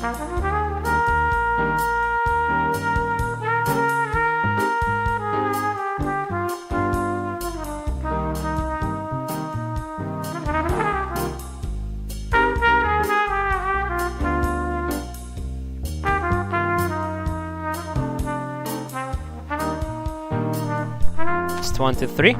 It's 23.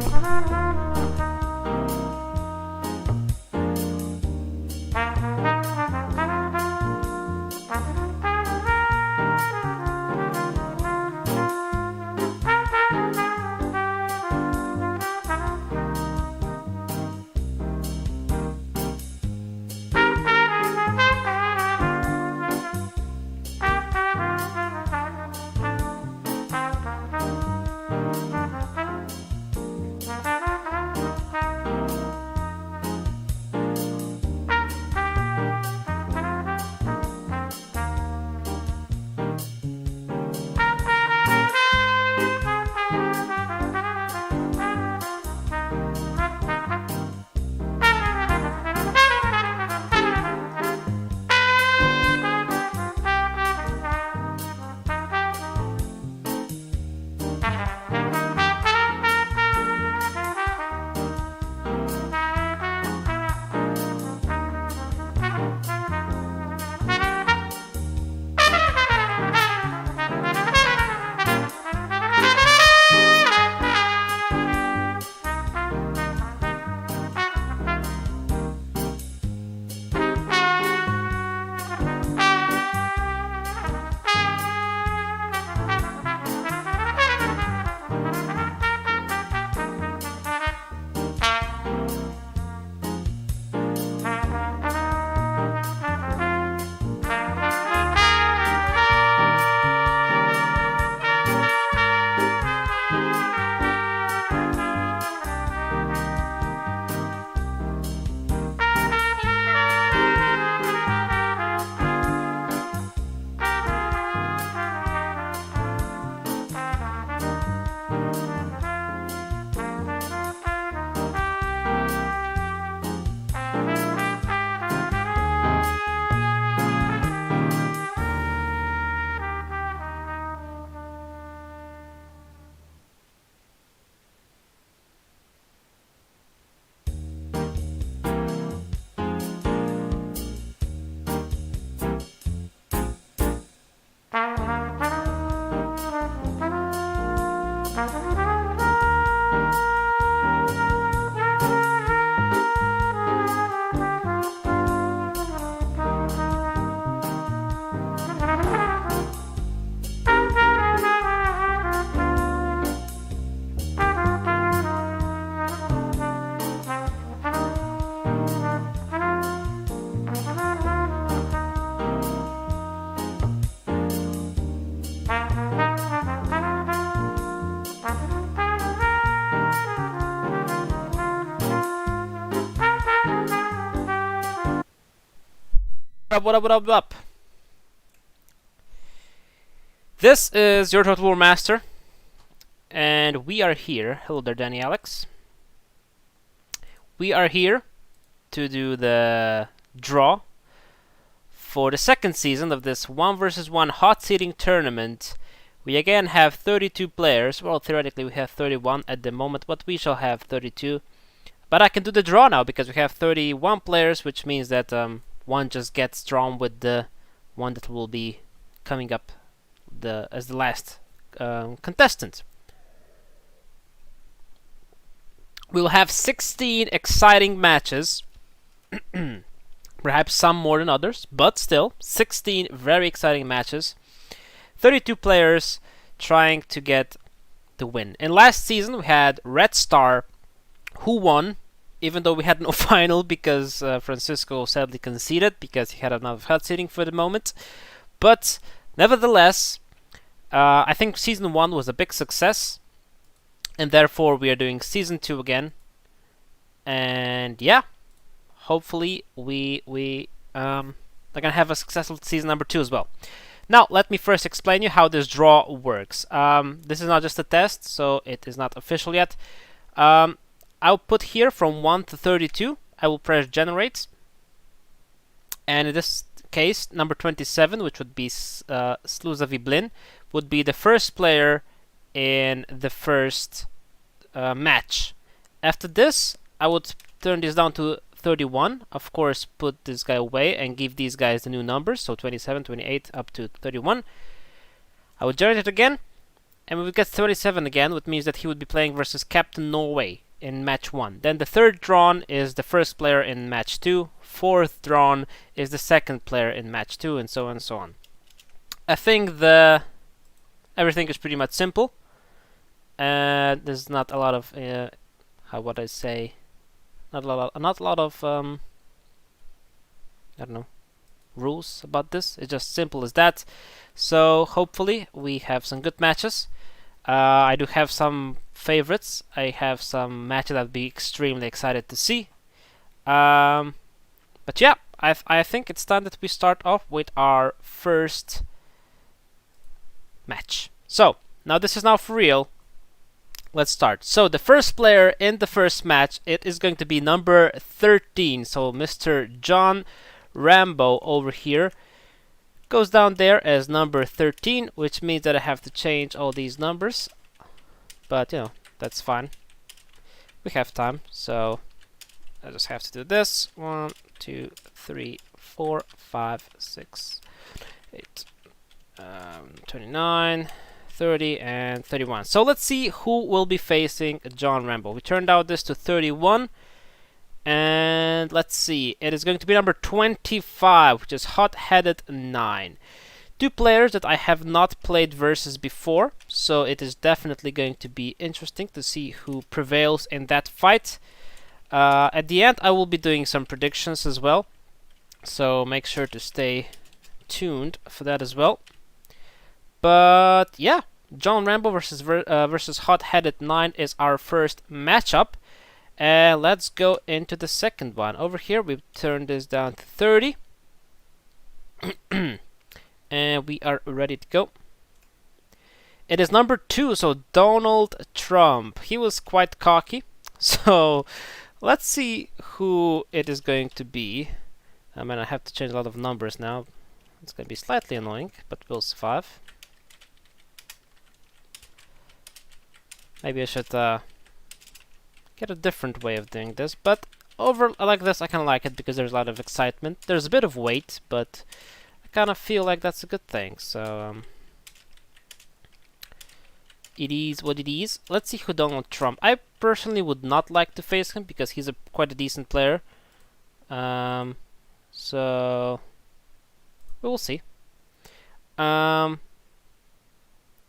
What up? This is YourTotalWarMaster, and we are here. Hello there, Danny Alex. We are here to do the draw for the second season of this 1 vs 1 hot seating tournament. We again have 32 players. Well, theoretically we have 31 at the moment, but we shall have 32. But I can do the draw now because we have 31 players, which means that one just gets drawn with the one that will be coming up as the last contestant. We'll have 16 exciting matches, perhaps some more than others, but still 16 very exciting matches. 32 players trying to get the win. In last season we had Red Star, who won, even though we had no final because Francisco sadly conceded because he had enough hot seating for the moment. But nevertheless, I think season 1 was a big success, and therefore we are doing season 2 again. And yeah, hopefully we are gonna have a successful season number 2 as well. Now let me first explain you how this draw works. This is not just a test, so it is not official yet. I'll put here from 1 to 32. I will press generate, and in this case, number 27, which would be Sluza Viblin, would be the first player in the first match. After this, I would turn this down to 31. Of course, put this guy away and give these guys the new numbers. So 27, 28, up to 31. I would generate it again, and we would get 37 again, which means that he would be playing versus Captain Norway in match 1. Then the third drawn is the first player in match 2. Fourth drawn is the second player in match 2, and so on and so on. I think everything is pretty much simple. There's not a lot of not a lot of I don't know, rules about this. It's just simple as that. So hopefully we have some good matches. I do have some favorites. I have some matches I'd be extremely excited to see. But yeah, I think it's time that we start off with our first match. So now this is now for real. Let's start. So the first player in the first match, it is going to be number 13. So Mr. John Rambo over here goes down there as number 13, which means that I have to change all these numbers. But, you know, that's fine. We have time, so I just have to do this. 1, 2, 3, 4, 5, 6, 8, 29, 30, and 31. So let's see who will be facing John Rambo. We turned out this to 31. And let's see, it is going to be number 25, which is Hot-Headed 9. Two players that I have not played versus before, so it is definitely going to be interesting to see who prevails in that fight. At the end, I will be doing some predictions as well, so make sure to stay tuned for that as well. But yeah, John Rambo versus Hot-Headed 9 is our first matchup. And let's go into the second one. Over here, we've turned this down to 30. And we are ready to go. It is number 2, so Donald Trump. He was quite cocky. So let's see who it is going to be. I mean, I have to change a lot of numbers now. It's going to be slightly annoying, but we'll survive. Maybe I should get a different way of doing this, but over like this I kind of like it because there's a lot of excitement. There's a bit of weight, but I kind of feel like that's a good thing. So it is what it is. Let's see who Donald Trump. I personally would not like to face him because he's quite a decent player. So we will see.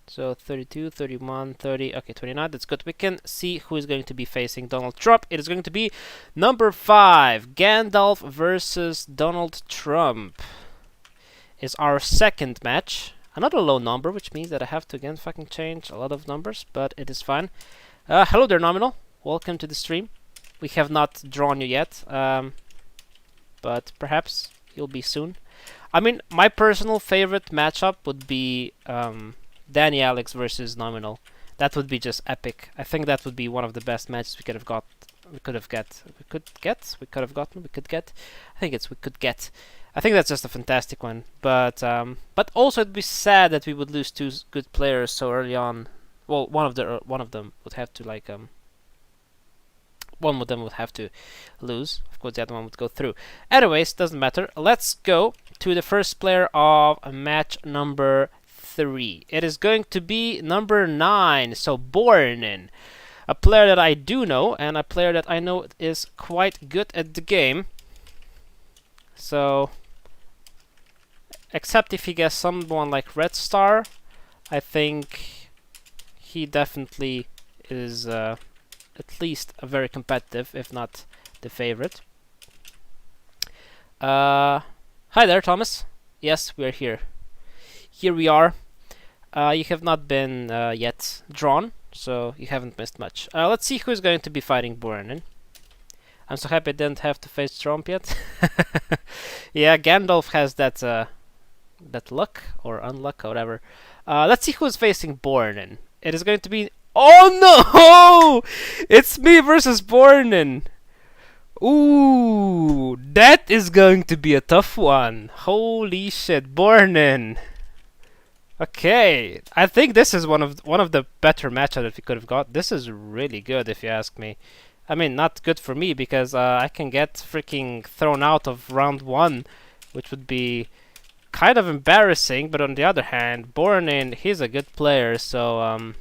So 32, 31, 30, okay, 29, that's good. We can see who is going to be facing Donald Trump. It is going to be number 5, Gandalf versus Donald Trump. Is our second match. Another low number, which means that I have to again fucking change a lot of numbers, but it is fine. Hello there, Nominal. Welcome to the stream. We have not drawn you yet, but perhaps you'll be soon. I mean, my personal favorite matchup would be Danny Alex versus Nominal. That would be just epic. I think that would be one of the best matches we could have got. I think that's just a fantastic one. But also it'd be sad that we would lose two good players so early on. Well, one of them would have to one of them would have to lose. Of course, the other one would go through. Anyways, doesn't matter. Let's go to the first player of match number 3. It is going to be number 9, so Bornin. A player that I do know, and a player that I know is quite good at the game. So, except if he gets someone like Red Star, I think he definitely is at least a very competitive, if not the favorite. Hi there, Thomas. Yes, we're here. Here we are. You have not been yet drawn, so you haven't missed much. Let's see who's going to be fighting Bornin. I'm so happy I didn't have to face Trump yet. Yeah, Gandalf has that luck or unluck or whatever. Let's see who's facing Bornin. It is going to be... Oh no! It's me versus Bornin! Ooh, that is going to be a tough one. Holy shit, Bornin. Okay, I think this is one of the better matchups that we could have got. This is really good, if you ask me. I mean, not good for me because I can get freaking thrown out of round 1, which would be kind of embarrassing. But on the other hand, Bornin, he's a good player, so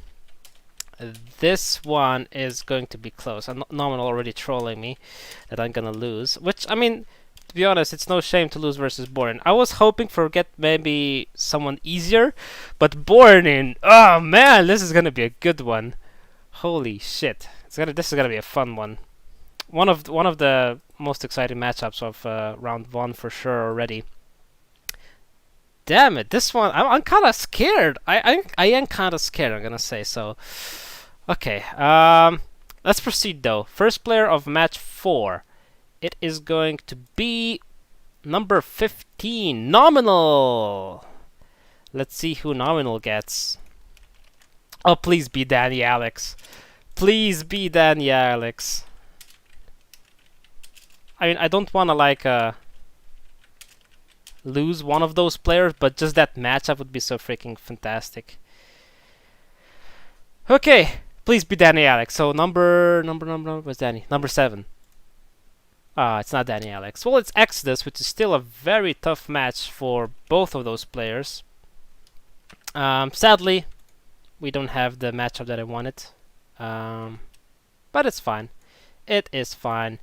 this one is going to be close. I'm Nominal already trolling me that I'm gonna lose, which, I mean, to be honest, it's no shame to lose versus Born. I was hoping for get maybe someone easier, but Born oh man, this is gonna be a good one. Holy shit, this is gonna be a fun one. One of the most exciting matchups of round 1 for sure already. Damn it, this one I'm kind of scared. I am kind of scared. I'm gonna say so. Okay, let's proceed though. First player of match 4. It is going to be number 15, Nominal. Let's see who Nominal gets. Oh, please be Danny Alex. Please be Danny Alex. I mean, I don't want to like lose one of those players, but just that matchup would be so freaking fantastic. Okay, please be Danny Alex. So number where's Danny? Number 7. It's not Danny Alex. Well, it's Exodus, which is still a very tough match for both of those players. Sadly, we don't have the matchup that I wanted. But it's fine. It is fine.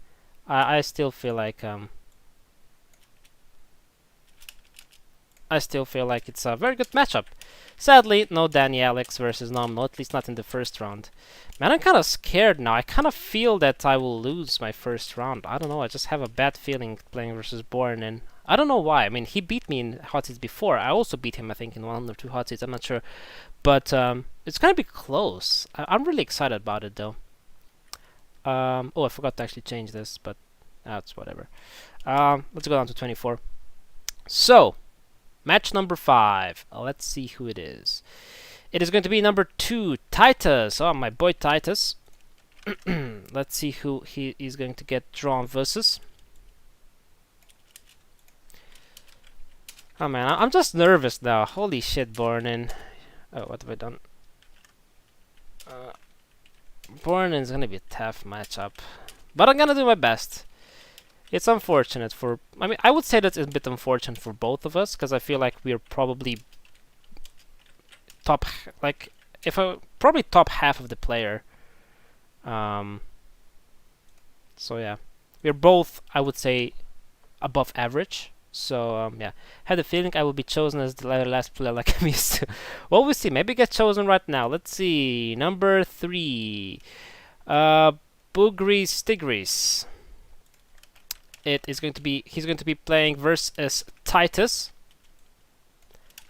I still feel like it's a very good matchup. Sadly, no Danny Alex versus Nominal, at least not in the first round. Man, I'm kind of scared now. I kind of feel that I will lose my first round. I don't know, I just have a bad feeling playing versus Born, and I don't know why. I mean, he beat me in Hotseats before. I also beat him, I think, in 1 or 2 Hotseats, I'm not sure. But it's going to be close. I'm really excited about it, though. Oh, I forgot to actually change this, but that's whatever. Let's go down to 24. So, match number 5. Let's see who it is. It is going to be number 2, Titus. Oh, my boy Titus. Let's see who he is going to get drawn versus. Oh man, I'm just nervous now. Holy shit, Bornin. Oh, what have I done? Bornin is going to be a tough matchup. But I'm going to do my best. It's unfortunate for... I mean, I would say that it's a bit unfortunate for both of us, because I feel like we're probably top... Like, probably top half of the player. So yeah. We're both, I would say, above average. So, yeah. Had a feeling I will be chosen as the last player like I'm used to. Well, we'll see. Maybe get chosen right now. Let's see. Number 3. Boogries Stigries. It is going to be... He's going to be playing versus Titus.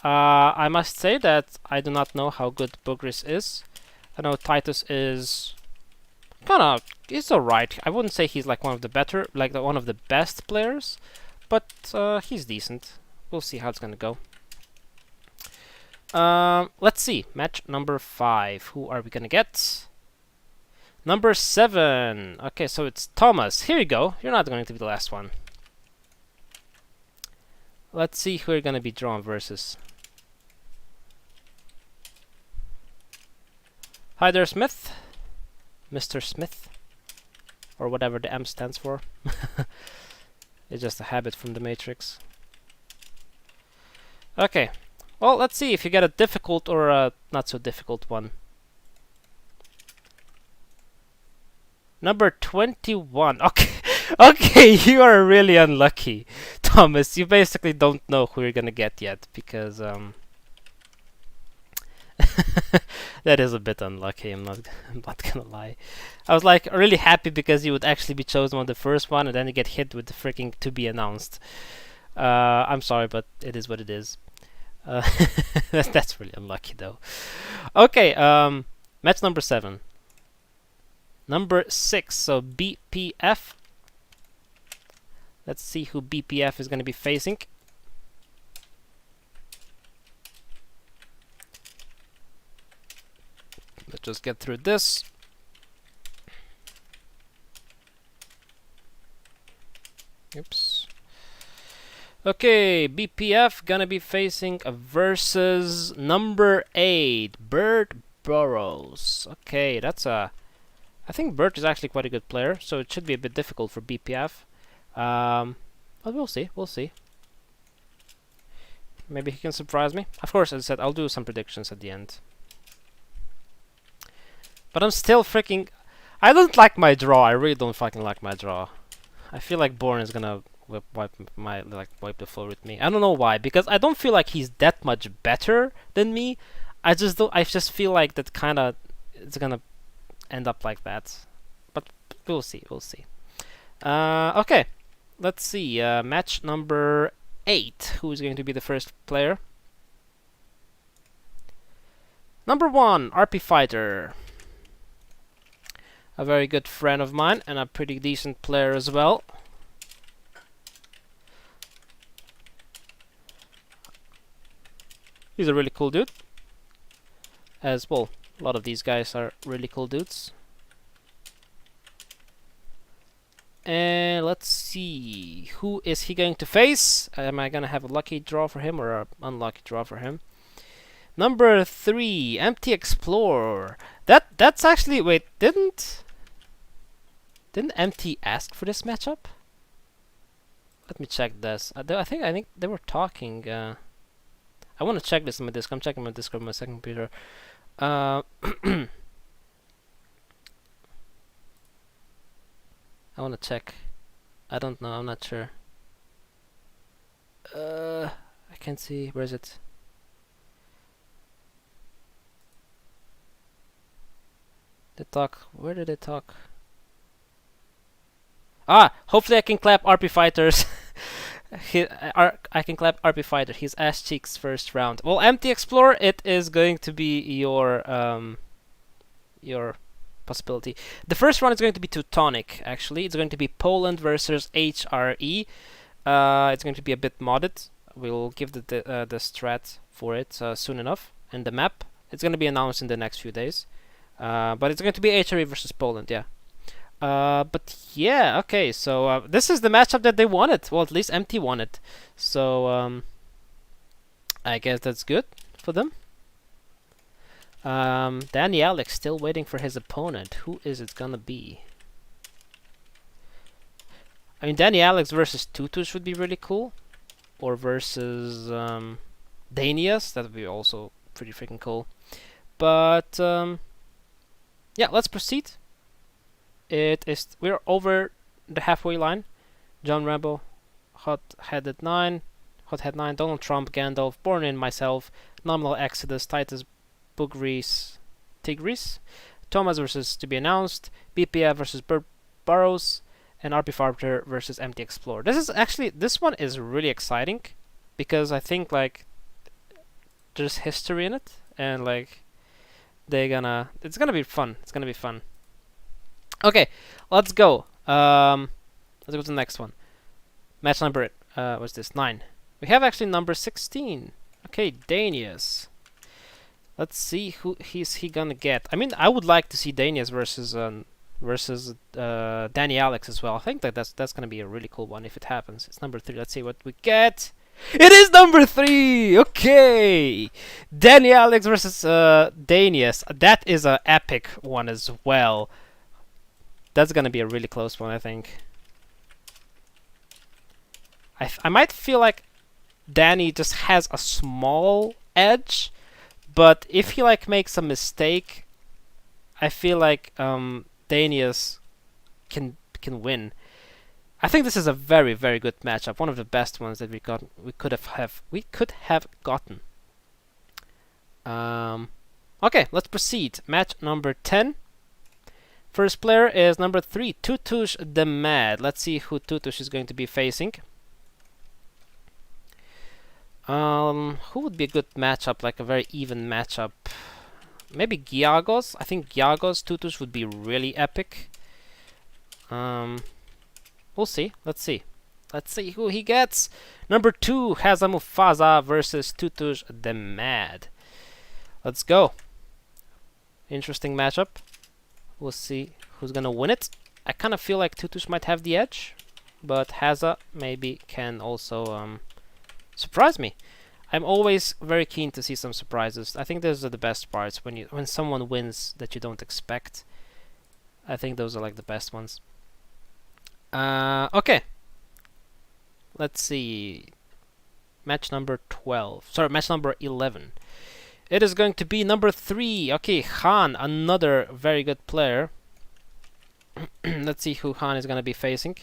I must say that I do not know how good Boogries is. I know Titus is... Kinda... He's alright. I wouldn't say he's like one of the better... Like one of the best players. But he's decent. We'll see how it's gonna go. Let's see. Match number 5. Who are we gonna get? Number 7. Okay, so it's Thomas. Here you go. You're not going to be the last one. Let's see who you're gonna be drawn versus. Hi there, Smith. Mr. Smith. Or whatever the M stands for. It's just a habit from the Matrix. Okay. Well, let's see if you get a difficult or a not so difficult one. Number 21. Okay. Okay, you are really unlucky, Thomas. You basically don't know who you're gonna get yet, because that is a bit unlucky. I'm not gonna lie. I was like really happy because you would actually be chosen on the first one, and then you get hit with the freaking to be announced. I'm sorry, but it is what it is. That's really unlucky though. Okay, match number 7. Number 6, so BPF. Let's see who BPF is going to be facing. Let's just get through this. Okay, BPF gonna be facing versus number 8, Bert Burrows. Okay, that's a... I think Bert is actually quite a good player, so it should be a bit difficult for BPF. But we'll see, we'll see. Maybe he can surprise me. Of course, as I said, I'll do some predictions at the end. But I'm still freaking... I don't like my draw. I really don't fucking like my draw. I feel like Born is gonna wipe the floor with me. I don't know why, because I don't feel like he's that much better than me. I just feel like that kind of it's gonna end up like that. But we'll see, we'll see. Okay, let's see. Match number 8. Who is going to be the first player? Number 1, RP Fighter. A very good friend of mine and a pretty decent player as well. He's a really cool dude. As well, a lot of these guys are really cool dudes. And let's see, who is he going to face? Am I gonna have a lucky draw for him or an unlucky draw for him? Number 3, Empty Explorer. That's actually, wait, didn't Empty ask for this matchup? Let me check this. I think they were talking. I want to check this in my Discord. I'm checking my Discord on my second computer. I want to check. I don't know. I'm not sure. I can't see. Where is it? They talk. Where did they talk? Ah, hopefully I can clap RP Fighters. I can clap RP Fighter. His ass cheeks first round. Well, Empty Explorer, it is going to be your possibility. The first round is going to be Teutonic. Actually, it's going to be Poland versus HRE. It's going to be a bit modded. We'll give the strat for it soon enough, and the map. It's going to be announced in the next few days. But it's going to be HRE versus Poland. Yeah. But yeah, okay, so this is the matchup that they wanted. Well, at least Empty wanted. So I guess that's good for them. Danny Alex still waiting for his opponent. Who is it gonna be? I mean, Danny Alex versus Tutus would be really cool. Or versus Danius. That would be also pretty freaking cool. But yeah, let's proceed. We're over the halfway line. John Rambo, Hothead 9, Donald Trump, Gandalf, Born in, myself, Nominal Exodus, Titus, Bugrease, Tigris, Thomas versus to be announced, BPF versus Burrows, and RP Fighter versus Empty Explorer. This one is really exciting because I think like there's history in it and like it's gonna be fun. It's gonna be fun. Okay, let's go. Let's go to the next one. Match number, what's this? 9. We have actually number 16. Okay, Danius. Let's see who he gonna get. I mean, I would like to see Danius versus Danny Alex as well. I think that's gonna be a really cool one if it happens. It's number 3. Let's see what we get. It is number 3. Okay, Danny Alex versus Danius. That is an epic one as well. That's gonna be a really close one, I think. I might feel like Danny just has a small edge, but if he like makes a mistake, I feel like Danius can win. I think this is a very, very good matchup. One of the best ones that we could have gotten. Okay, let's proceed. Match number 10. First player is number 3, Tutush the Mad. Let's see who Tutush is going to be facing. Who would be a good matchup, like a very even matchup? Maybe Giagos. I think Giagos Tutush would be really epic. We'll see. Let's see. Let's see who he gets. Number 2, Haza Mufasa versus Tutush the Mad. Let's go. Interesting matchup. We'll see who's gonna win it. I kind of feel like Tutush might have the edge. but Haza maybe can also surprise me. I'm always very keen to see some surprises. I think those are the best parts when someone wins that you don't expect. I think those are like the best ones. Okay. Let's see. Match number 12. Sorry, match number 11. It is going to be number 3. Okay, Han, another very good player. Let's see who Han is going to be facing.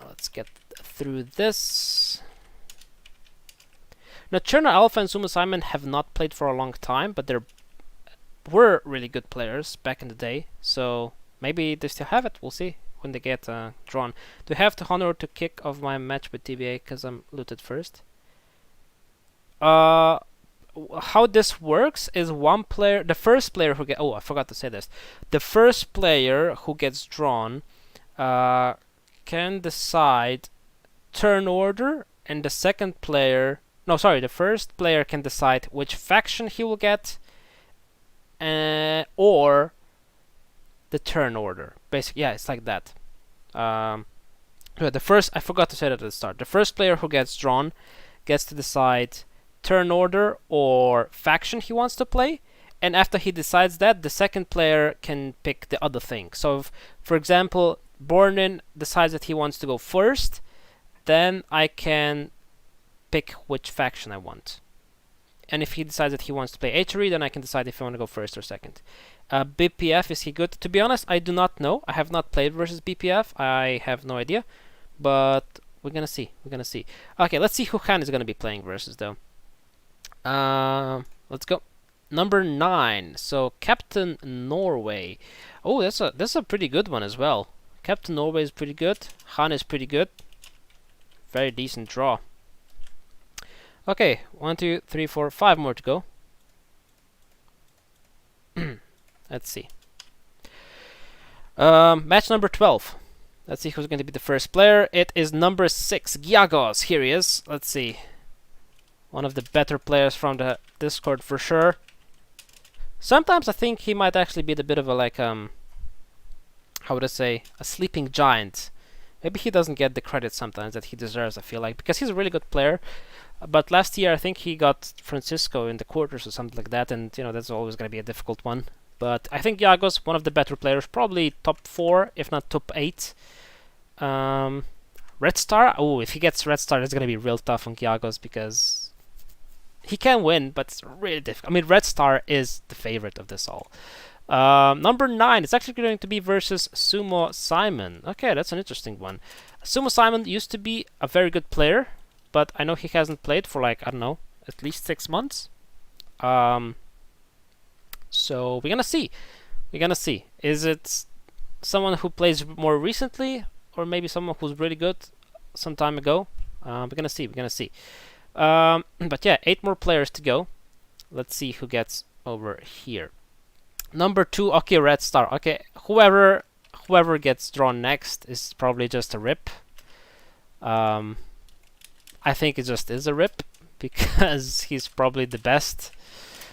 Let's get through this. Now, Cherno Alpha and Sumo Simon have not played for a long time, but they were really good players back in the day. So maybe they still have it. We'll see when they get drawn. Do I have the honor to kick off my match with TBA because I'm looted first? How this works is one player, the first player who I forgot to say this. The first player who gets drawn can decide turn order, and the second player, no, sorry, the first player can decide which faction he will get, or the turn order. Basically, yeah, it's like that. The first, I forgot to say that at the start. The first player who gets drawn gets to decide turn order or faction he wants to play, and after he decides that, the second player can pick the other thing. So, if, for example, Bornin decides that he wants to go first, then I can pick which faction I want. And if he decides that he wants to play HRE, then I can decide if I want to go first or second. BPF, is he good? To be honest, I do not know. I have not played versus BPF. I have no idea. But we're gonna see. We're gonna see. Okay, let's see who Han is gonna be playing versus though. Let's go. Number 9. So Captain Norway. Oh, that's a pretty good one as well. Captain Norway is pretty good. Han is pretty good. Very decent draw. Okay, 1, 2, 3, 4, 5 more to go. Let's see. Match number 12. Let's see who's going to be the first player. It is number 6, Giagos. Here he is. Let's see. One of the better players from the Discord for sure. Sometimes I think he might actually be a bit of a like how would I say, a sleeping giant. Maybe he doesn't get the credit sometimes that he deserves, I feel like, because he's a really good player. But last year I think he got Francisco in the quarters or something like that, and you know that's always going to be a difficult one. But I think Giagos, one of the better players, probably top 4, if not top 8. Red Star, oh, if he gets Red Star, it's going to be real tough on Giagos because he can win, but it's really difficult. I mean, Red Star is the favorite of this all. Number 9, it's actually going to be versus Sumo Simon. Okay, that's an interesting one. Sumo Simon used to be a very good player, but I know he hasn't played for like, I don't know, at least 6 months. So we're gonna see. We're gonna see. Is it someone who plays more recently, or maybe someone who's really good some time ago? We're gonna see. We're gonna see. But yeah, 8 more players to go. Let's see who gets over here. Number 2, okay, Red Star. Okay, whoever gets drawn next is probably just a rip. I think it just is a rip because he's probably the best.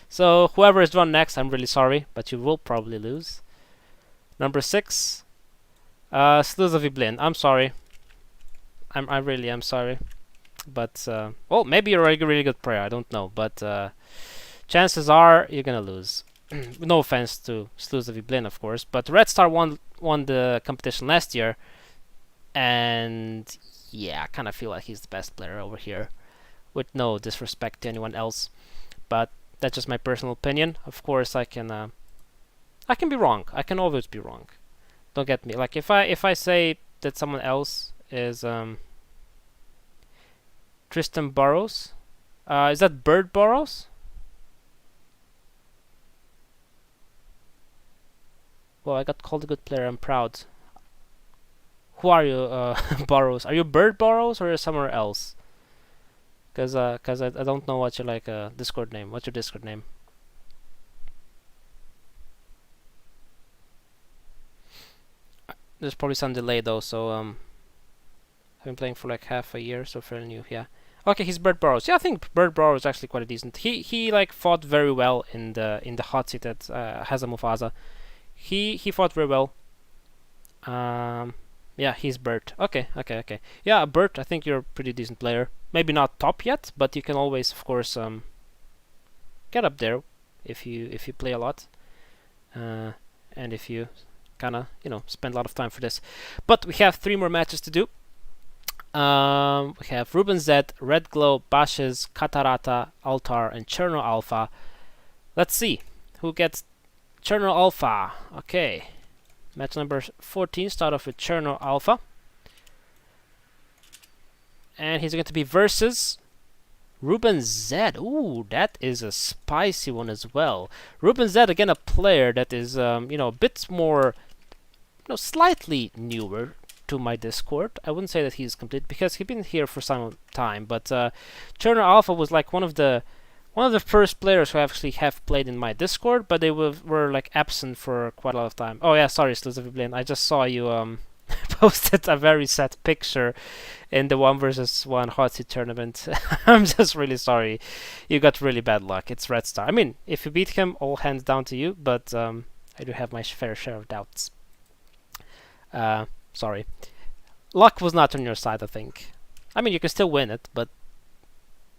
So whoever is drawn next, I'm really sorry, but you will probably lose. Number 6, Sluzoviblin. I'm sorry. I really am sorry. But well, maybe you're a really good player. I don't know, but chances are you're gonna lose. No offense to Sluzoviblin, of course, but Red Star won the competition last year, and yeah, I kind of feel like he's the best player over here, with no disrespect to anyone else. But that's just my personal opinion. Of course, I can be wrong. I can always be wrong. Don't get me. Like if I say that someone else is Tristan Burrows, is that Bird Burrows? Well, I got called a good player. I'm proud. Who are you, Burrows? Are you Bird Burrows or are you somewhere else? Cause I don't know what your like Discord name. What's your Discord name? There's probably some delay though, so I've been playing for like half a year, so fairly new. Yeah. Okay, he's Bird Burrows. Yeah, I think Bird Burrows is actually quite decent. He like fought very well in the hot seat at Haza Mufasa. He fought very well. Yeah, he's Bert. Okay. Yeah, Bert, I think you're a pretty decent player. Maybe not top yet, but you can always, of course, get up there if you play a lot, and if you kind of spend a lot of time for this. But we have 3 more matches to do. We have Ruben Z, Red Glow, Bashes, Katarata, Altar, and Cherno Alpha. Let's see who gets Cherno Alpha. Okay. Match number 14, start off with Cherno Alpha. And he's going to be versus Ruben Z. Ooh, that is a spicy one as well. Ruben Z, again, a player that is, a bit more, slightly newer to my Discord. I wouldn't say that he's complete because he's been here for some time, but Cherno Alpha was like one of the first players who actually have played in my Discord, but they were like absent for quite a lot of time. Oh yeah, sorry, Slizaviblain. I just saw you posted a very sad picture in the 1v1 Hotseat tournament. I'm just really sorry. You got really bad luck. It's Red Star. I mean, if you beat him, all hands down to you, but I do have my fair share of doubts. Sorry. Luck was not on your side, I think. I mean, you can still win it, but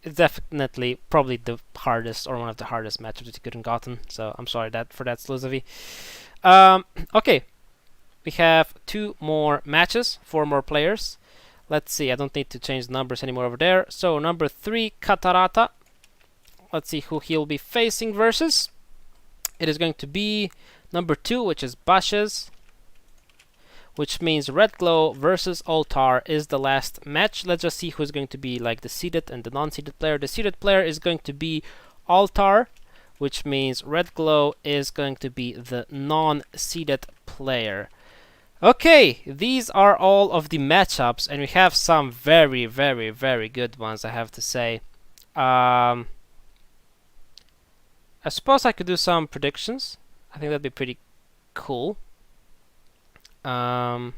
it's definitely probably the hardest or one of the hardest matches that you could have gotten. So I'm sorry for that, Sluzavi. Okay, we have 2 more matches, 4 more players. Let's see. I don't need to change the numbers anymore over there. So number 3, Katarata. Let's see who he'll be facing versus. It is going to be number 2, which is Bashes, which means Red Glow versus Altar is the last match. Let's just see who's going to be like the seeded and the non-seeded player. The seeded player is going to be Altar, which means Red Glow is going to be the non-seeded player. Okay, these are all of the matchups, and we have some very, very, very good ones, I have to say. I suppose I could do some predictions. I think that'd be pretty cool. Okay,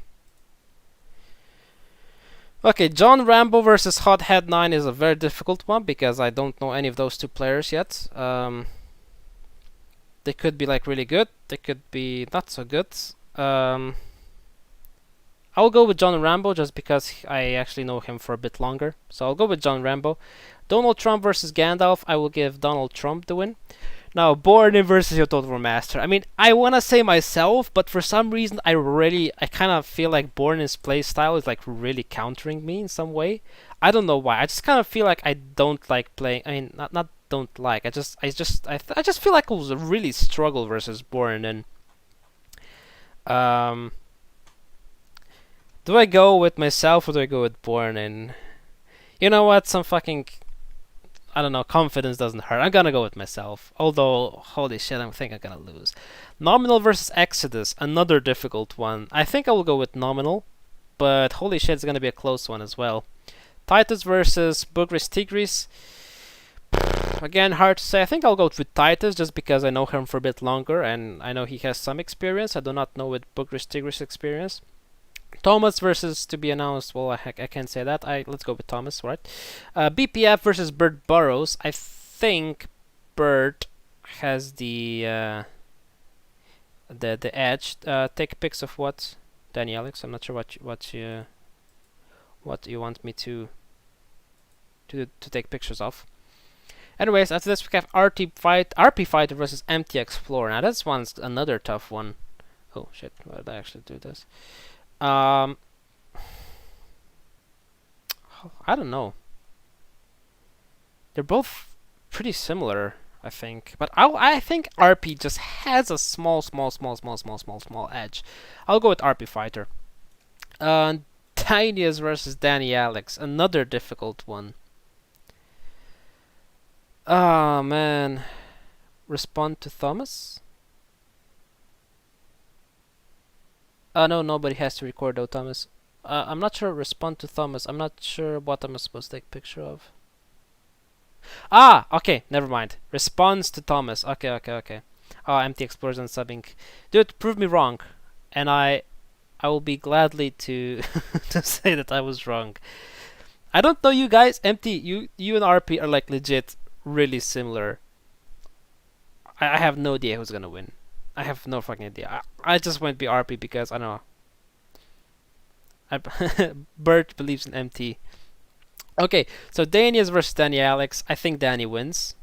John Rambo versus Hothead 9 is a very difficult one because I don't know any of those 2 players yet. They could be like really good, they could be not so good. I'll go with John Rambo just because I actually know him for a bit longer. So I'll go with John Rambo. Donald Trump versus Gandalf, I will give Donald Trump the win. Now, Borne versus YourTotalWarMaster. I mean, I want to say myself, but for some reason, I kind of feel like Borne's play style is like really countering me in some way. I don't know why. I just kind of feel like I don't like playing. I mean, not don't like. I just feel like I will really struggle versus Borne. And do I go with myself or do I go with Borne? And you know what? Some fucking, I don't know, confidence doesn't hurt. I'm gonna go with myself. Although, holy shit, I think I'm gonna lose. Nominal versus Exodus, another difficult one. I think I will go with Nominal, but holy shit, it's gonna be a close one as well. Titus versus Bugris Tigris. Again, hard to say. I think I'll go with Titus just because I know him for a bit longer and I know he has some experience. I do not know with Bugris Tigris experience. Thomas versus to be announced. Well, I can't say that. Let's go with Thomas, right? BPF versus Bert Burrows. I think Bert has the edge. Take pics of what, Danny Alex? I'm not sure what you want me to take pictures of. Anyways, after this we have RP Fighter versus MT Explorer. Now this one's another tough one. Oh shit! Why did I actually do this? I don't know. They're both pretty similar, I think. But I think RP just has a small edge. I'll go with RP Fighter. Tinius versus Danny Alex. Another difficult one. Oh, man. Respond to Thomas? No, nobody has to record though, Thomas. I'm not sure. Respond to Thomas. I'm not sure what I'm supposed to take a picture of. Ah, okay, never mind. Response to Thomas. Okay. Oh, empty explosion subbing. Dude, prove me wrong, and I will be gladly to to say that I was wrong. I don't know you guys. Empty, you and RP are like legit really similar. I have no idea who's gonna win. I have no fucking idea. I just went BRP because I don't know. Bert believes in MT. Okay, so Danius versus Danny Alex. I think Danny wins,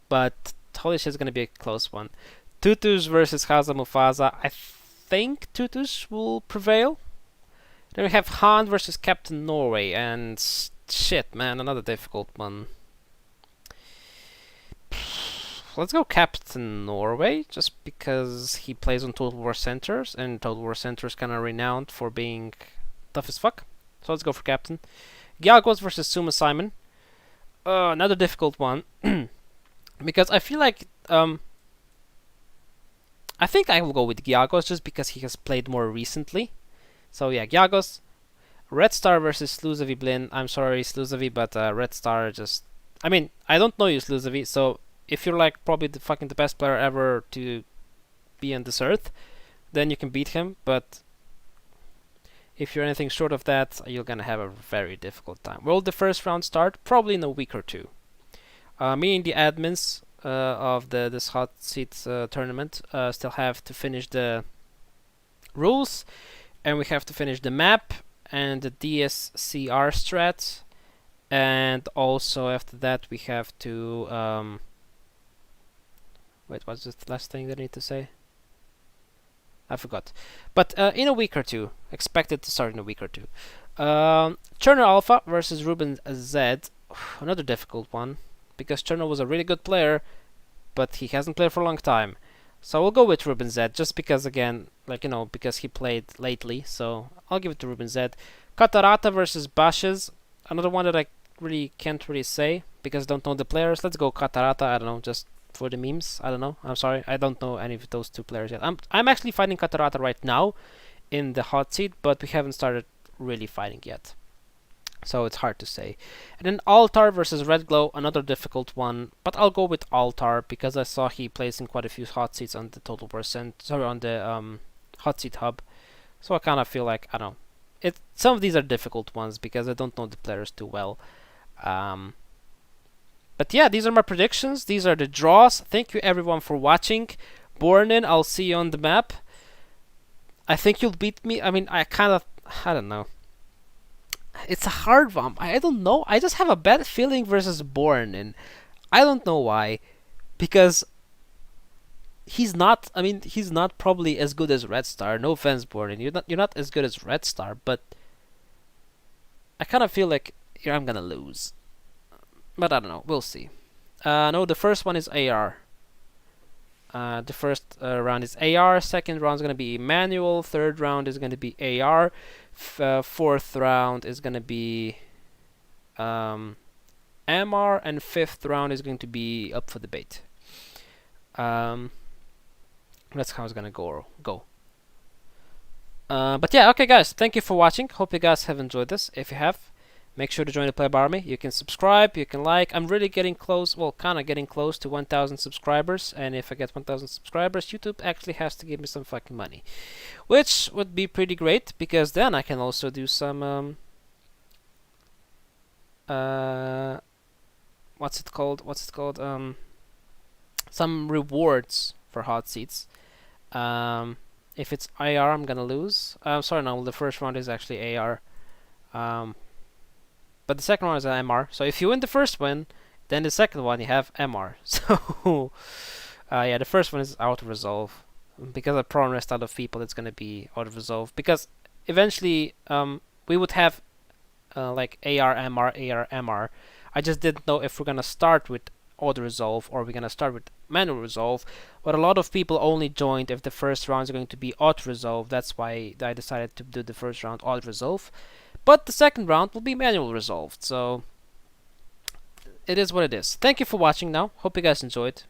but holy shit, it's gonna be a close one. Tutus versus Haza Mufasa. I think Tutus will prevail. Then we have Han versus Captain Norway, and shit, man, another difficult one. Let's go Captain Norway, just because he plays on Total War Centers, and Total War Center is kind of renowned for being tough as fuck. So let's go for Captain. Gyagos versus Suma Simon. Another difficult one. Because I feel like I think I will go with Gyagos just because he has played more recently. So yeah, Gyagos. Red Star versus Sluzavi Blin. I'm sorry, Sluzavi, but Red Star just... I mean, I don't know you, Sluzavi, so if you're like probably the best player ever to be on this earth, then you can beat him, but if you're anything short of that, you're gonna have a very difficult time. Will the first round start? Probably in a week or two. Me and the admins of this Hotseat tournament still have to finish the rules, and we have to finish the map and the DSCR strat, and also after that we have to wait, what's the last thing that I need to say? I forgot. But in a week or two, expected to start in a week or two. Turner Alpha versus Ruben Z. Another difficult one, because Turner was a really good player, but he hasn't played for a long time. So we'll go with Ruben Z, just because, again, like, you know, because he played lately, so I'll give it to Ruben Z. Katarata versus Bashes. Another one that I really can't really say, because I don't know the players. Let's go Katarata, I don't know, just for the memes. I don't know. I'm sorry. I don't know any of those two players yet. I'm actually fighting Katarata right now in the hot seat, but we haven't started really fighting yet. So it's hard to say. And then Altar versus Red Glow, another difficult one, but I'll go with Altar because I saw he plays in quite a few hot seats on the Total War on the hot seat hub. So I kind of feel like, I don't know. Some of these are difficult ones because I don't know the players too well. But yeah, these are my predictions. These are the draws. Thank you everyone for watching. Bornin, I'll see you on the map. I think you'll beat me. I mean, I don't know. It's a hard one. I don't know. I just have a bad feeling versus Bornin. I don't know why. Because he's not, I mean, he's not probably as good as Red Star. No offense, Bornin. You're not as good as Red Star, but I kind of feel like I'm gonna lose. But I don't know. We'll see. No, the first one is AR. The first round is AR. Second round is going to be manual. Third round is going to be AR. Fourth round is going to be MR. And fifth round is going to be up for debate. That's how it's going to go. But yeah, okay guys. Thank you for watching. Hope you guys have enjoyed this. If you have, make sure to join the Play by Army. You can subscribe, you can like. I'm really getting close, well, kind of getting close to 1,000 subscribers. And if I get 1,000 subscribers, YouTube actually has to give me some fucking money. Which would be pretty great, because then I can also do some, what's it called? Some rewards for hot seats. If it's IR, I'm gonna lose. Sorry, no, the first round is actually AR. But the second one is an MR. So if you win the first one, then the second one you have MR. So yeah, the first one is auto resolve. Because I promised a lot of people it's gonna be auto resolve. Because eventually we would have like AR MR. I just didn't know if we're gonna start with auto resolve or we're gonna start with manual resolve. But a lot of people only joined if the first round is going to be auto resolve. That's why I decided to do the first round auto resolve. But the second round will be manual resolved, so it is what it is. Thank you for watching now. Hope you guys enjoyed.